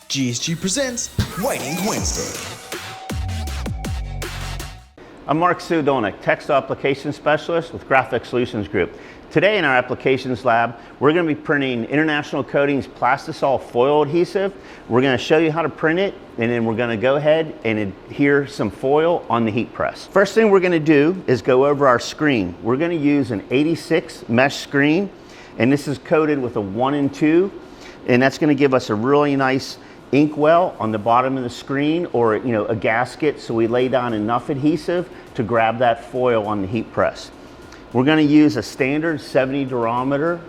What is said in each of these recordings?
GSG presents Whiting Wednesday. I'm Mark Sudonik, Textile Application Specialist with Graphic Solutions Group. Today in our applications lab, we're going to be printing International Coatings plastisol foil adhesive. We're going to show you how to print it, and then we're going to go ahead and adhere some foil on the heat press. First thing we're going to do is go over our screen. We're going to use an 86 mesh screen, and this is coated with a 1 and 2, and that's going to give us a really nice inkwell on the bottom of the screen, or a gasket, so we lay down enough adhesive to grab that foil on the heat press. We're going to use a standard 70 durometer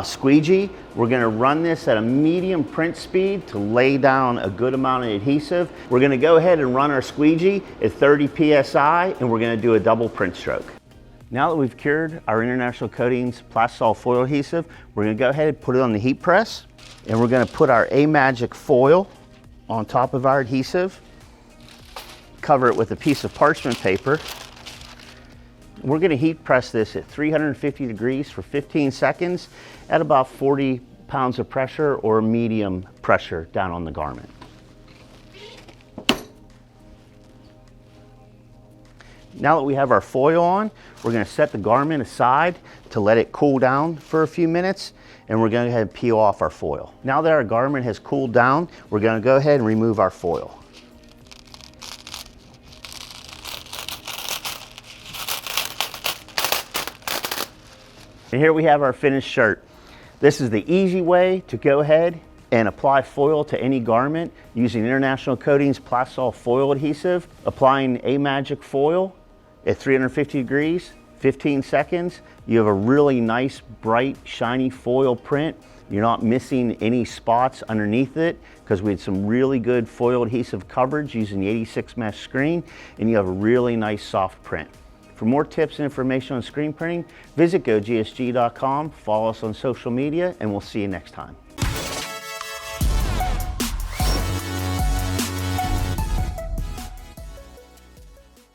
squeegee. We're going to run this at a medium print speed to lay down a good amount of adhesive. We're going to go ahead and run our squeegee at 30 psi, and we're going to do a double print stroke. Now that we've cured our International Coatings plastisol foil adhesive, we're going to go ahead and put it on the heat press, and we're going to put our A-Magic foil on top of our adhesive, cover it with a piece of parchment paper. We're going to heat press this at 350 degrees for 15 seconds at about 40 pounds of pressure or medium pressure down on the garment. Now that we have our foil on, we're going to set the garment aside to let it cool down for a few minutes, and we're going to go ahead and peel off our foil. Now that our garment has cooled down, we're going to go ahead and remove our foil. And here we have our finished shirt. This is the easy way to go ahead and apply foil to any garment using International Coatings plastisol foil adhesive. Applying A-Magic foil at 350 degrees, 15 seconds. You have a really nice, bright, shiny foil print. You're not missing any spots underneath it because we had some really good foil adhesive coverage using the 86 mesh screen, and you have a really nice soft print. For more tips and information on screen printing, visit GoGSG.com, follow us on social media, and we'll see you next time.